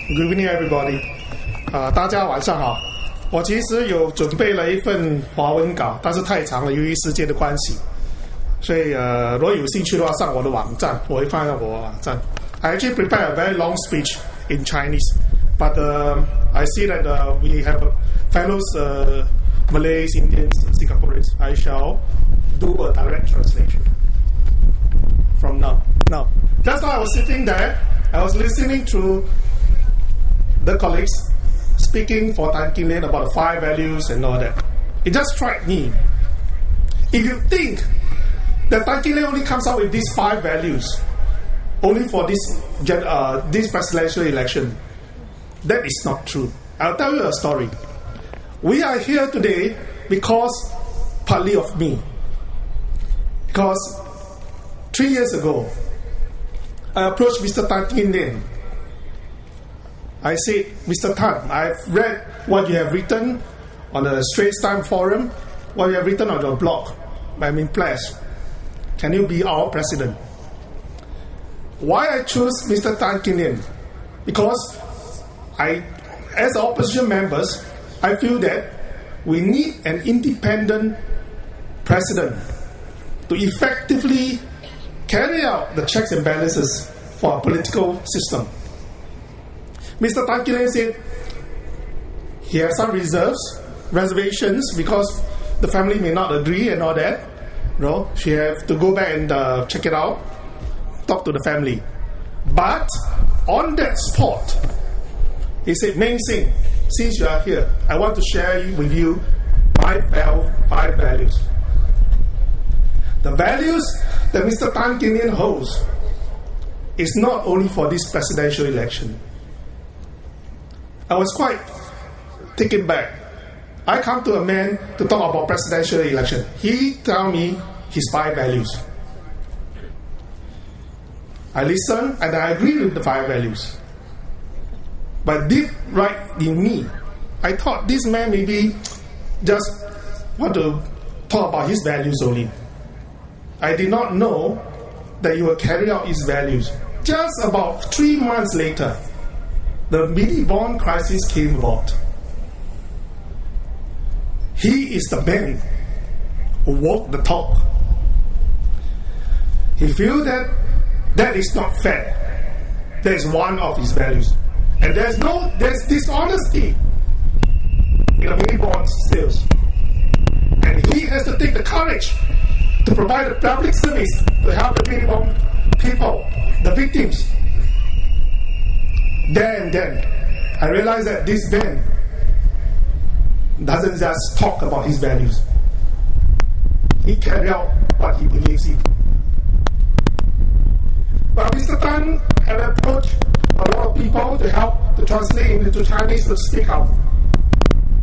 Good evening, everybody. 大家晚上好。我其实有准备了一份华文稿，但是太长了，由于时间的关系，所以如果有兴趣的话，上我的网站，我会放在我的网站。I actually prepared a very long speech in Chinese, but I see that we have fellows Malays, Indians, Singaporeans. I shall do a direct translation from now. Now, just while I was sitting there, I was listening to the colleagues speaking for Tan Kin Lian about the 5 values and all that. It just struck me. If you think that Tan Kin Lian only comes out with these 5 values only for this presidential election, that is not true. I'll tell you a story. We are here today because partly of me. Because 3 years ago, I approached Mr. Tan Kin Lian. I said, Mr. Tan, I've read what you have written on the Straits Times forum, what you have written on your blog. I'm impressed. Can you be our president? Why I chose Mr. Tan Kin Lian? Because as opposition members, I feel that we need an independent president to effectively carry out the checks and balances for our political system. Mr. Tan Kin Lian said he has some reservations because the family may not agree and all that. She have to go back and check it out, talk to the family. But on that spot, he said, Meng Seng, since you are here, I want to share with you my 5 values. The values that Mr. Tan Kin Lian holds is not only for this presidential election. I was quite taken back. I come to a man to talk about presidential election. He tell me his 5 values. I listen and I agree with the 5 values. But deep right in me, I thought this man maybe just want to talk about his values only. I did not know that he will carry out his values. Just about 3 months later, the mini-bond crisis came about. He is the man who walked the talk. He feels that that is not fair. That is one of his values. And there's dishonesty in the mini-bond sales. And he has to take the courage to provide a public service to help the mini-bond people, the victims. Then I realized that this man doesn't just talk about his values. He carries out what he believes in. But Mr. Tan had approached a lot of people to help to translate into Chinese to speak out.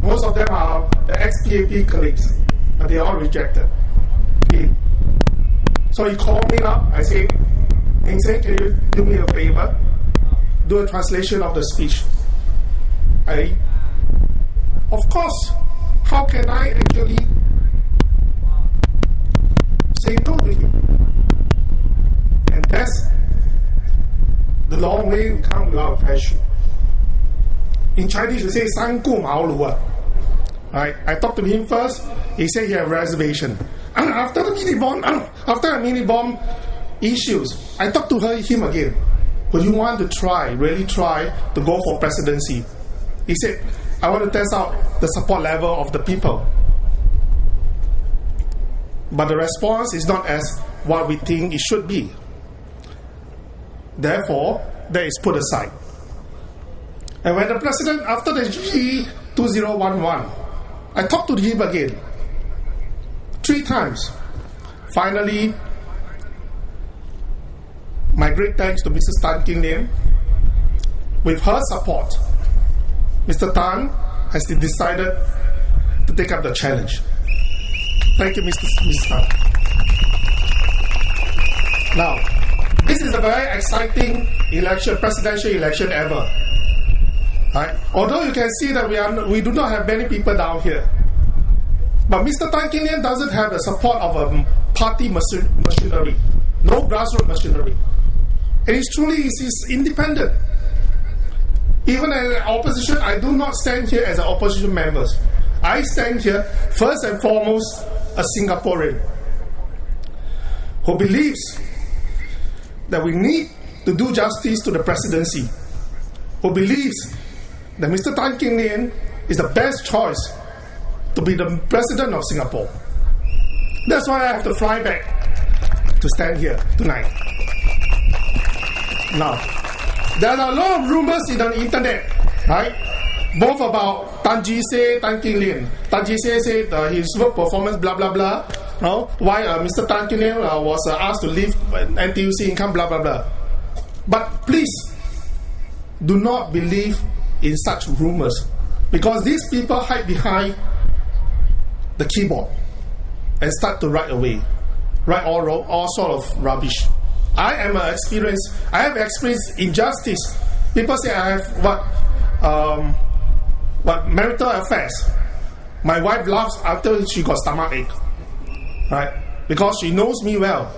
Most of them are the ex-PAP colleagues, but they all rejected him. So he called me up. I said, Meng Seng, can you do me a favor? Do a translation of the speech. Of course, how can I actually say no to him? And that's the long way we come without friendship. In Chinese, we say 三顾茅庐. Right? I talked to him first. He said he had a reservation. After the mini-bomb issues, I talked to him again. Would you want to really try to go for presidency? He said, I want to test out the support level of the people. But the response is not as what we think it should be. Therefore, that is put aside. And when the president, after the G2011, I talked to him again 3 times. Finally, my great thanks to Mrs. Tan Kin Lian. With her support, Mr. Tan has decided to take up the challenge. Thank you, Mrs. Tan. Now, this is a very exciting election, presidential election ever. Right? Although you can see that we do not have many people down here, but Mr. Tan Kin Lian doesn't have the support of a party machinery, no grassroots machinery. And he's independent. Even as an opposition, I do not stand here as an opposition member. I stand here first and foremost a Singaporean who believes that we need to do justice to the presidency, who believes that Mr. Tan Kin Lian is the best choice to be the president of Singapore. That's why I have to fly back to stand here tonight. Now, there are a lot of rumors in the internet, right? Both about Tan Kin Lian. Tan Ji said his work performance, blah, blah, blah. No? Why Mr. Tan Kin Lian was asked to leave NTUC income, blah, blah, blah. But please, do not believe in such rumors, because these people hide behind the keyboard and start to write away, write all sort of rubbish. I have experienced injustice. People say I have marital affairs. My wife laughs until she got stomachache, right? Because she knows me well.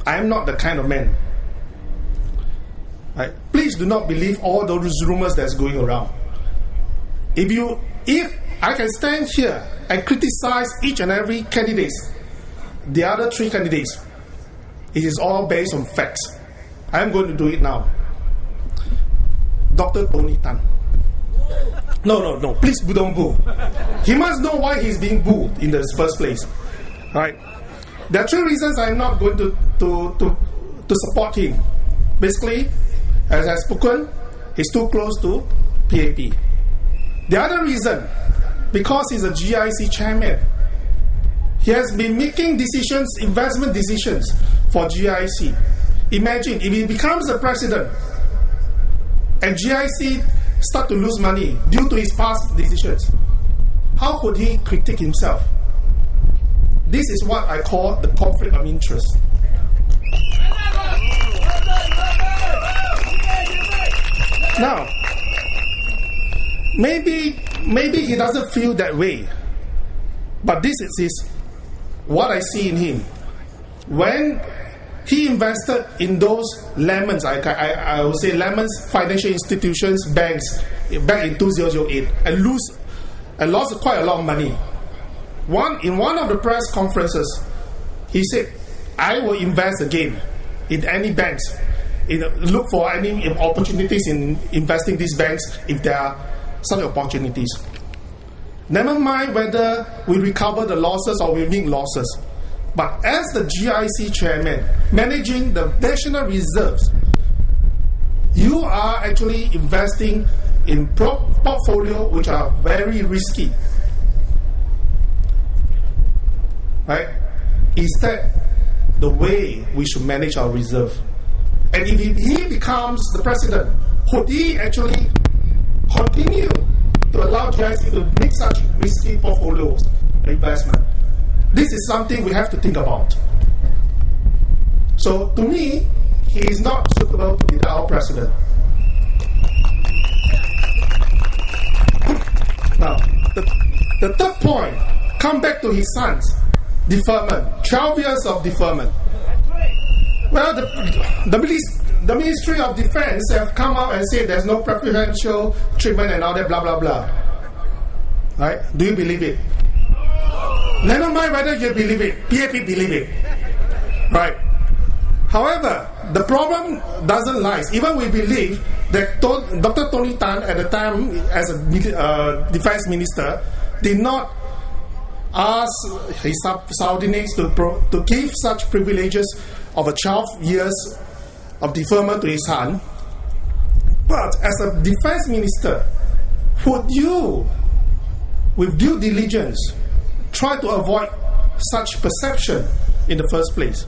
I am not the kind of man. Right? Please do not believe all those rumors that's going around. If I can stand here and criticize each and every candidate, the other three candidates, it is all based on facts. I am going to do it now. Dr. Tony Tan. No, please don't boo. He must know why he's being booed in the first place. Right? There are three reasons I'm not going to support him. Basically, as I've spoken, he's too close to PAP. The other reason, because he's a GIC chairman. He has been making decisions, investment decisions for GIC. Imagine if he becomes the president and GIC start to lose money due to his past decisions. How could he critique himself? This is what I call the conflict of interest. Now, maybe he doesn't feel that way, but this is what I see in him. When he invested in those lemons, I would say lemons financial institutions, banks, back in 2008, and lost quite a lot of money. In one of the press conferences, he said, I will invest again in any banks. Look for any opportunities in investing these banks if there are such opportunities. Never mind whether we recover the losses or we make losses. But as the GIC chairman, managing the national reserves, you are actually investing in portfolio which are very risky. Right? Is that the way we should manage our reserve? And if he becomes the president, could he actually continue to allow GIC to make such risky portfolios investment? This is something we have to think about. So to me, he is not suitable to be our president. Now, the third point, come back to his sons, deferment, 12 years of deferment. Well, the Ministry of Defense have come out and said there's no preferential treatment and all that, blah, blah, blah. Right? Do you believe it? Never mind whether you believe it. PAP believe it. Right? However, the problem doesn't lie. Even we believe that Dr. Tony Tan, at the time as a defense minister, did not ask his subordinates to give such privileges of a 12 years of deferment to his son. But as a defense minister, would you, with due diligence, try to avoid such perception in the first place?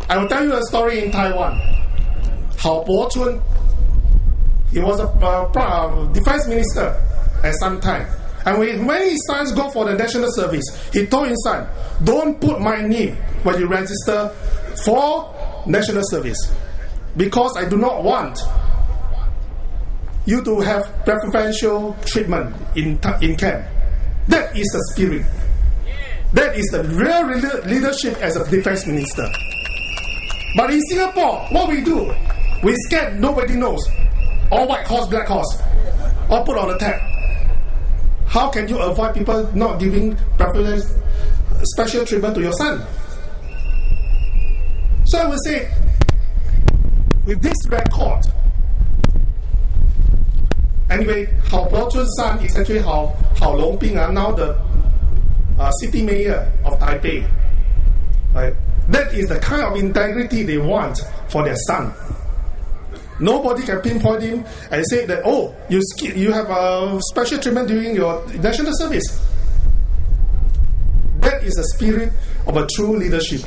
I will tell you a story in Taiwan. Hao Bo-chun, he was a defense minister at some time. And when his sons go for the national service, he told his son, don't put my name when you register for national service, because I do not want you to have preferential treatment in camp. That is the spirit. That is the real leadership as a defense minister. But in Singapore, what we do, we scared nobody knows. All white horse, black horse, all put on the tag. How can you avoid people not giving preference, special treatment to your son? So I would say, with this record, anyway, Hao Bo-chun's son is actually Hao Longping, now the city mayor of Taipei. Right? That is the kind of integrity they want for their son. Nobody can pinpoint him and say that, oh, you have a special treatment during your national service. That is the spirit of a true leadership.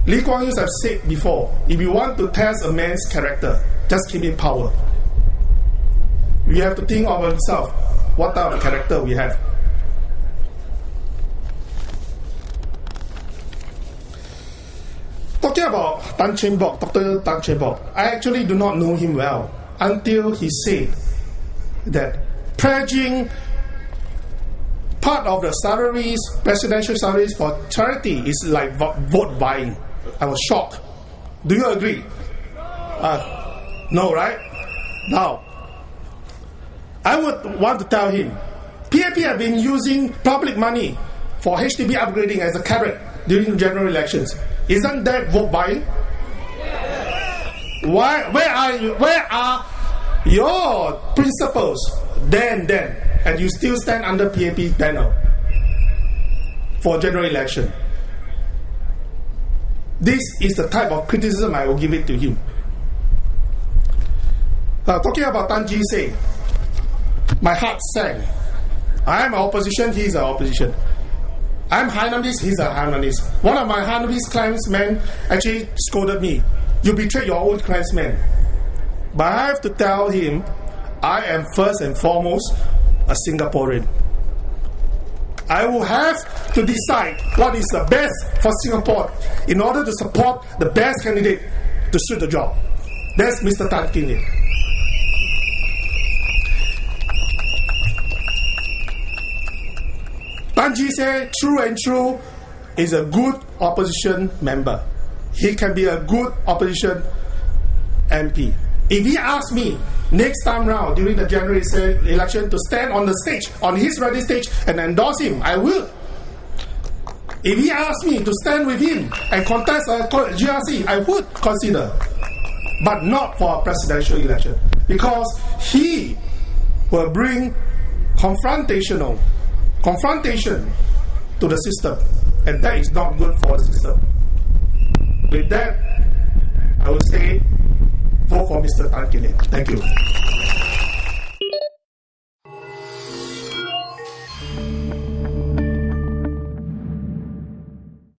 Lee Kuan Yew have said before, if you want to test a man's character, just give him power. We have to think of ourselves, what type of character we have. Talking about Dr. Tan Cheng Bock, I actually do not know him well until he said that pledging part of the salaries, presidential salaries for charity is like vote buying. I was shocked. Do you agree? No, right? Now, I would want to tell him, PAP have been using public money for HDB upgrading as a carrot during general elections. Isn't that vote buying? Where are your principles then? And you still stand under PAP panel for general election? This is the type of criticism I will give it to him. Talking about Tan Kin Lian, my heart sank. I am opposition, he is an opposition. I'm Hainanese, he's a Hainanese. One of my Hainanese clansmen actually scolded me. You betrayed your own clansmen. But I have to tell him, I am first and foremost a Singaporean. I will have to decide what is the best for Singapore in order to support the best candidate to suit the job. That's Mr. Tan Kin Lian. Tan Kin Lian, true, is a good opposition member. He can be a good opposition MP. If he asks me next time round during the general election to stand on the stage, on his rally stage, and endorse him, I will. If he asks me to stand with him and contest a GRC, I would consider. But not for a presidential election. Because he will bring confrontation to the system, and that is not good for the system. With that, I will say, vote for Mr. Tan Kin Lian. Thank you.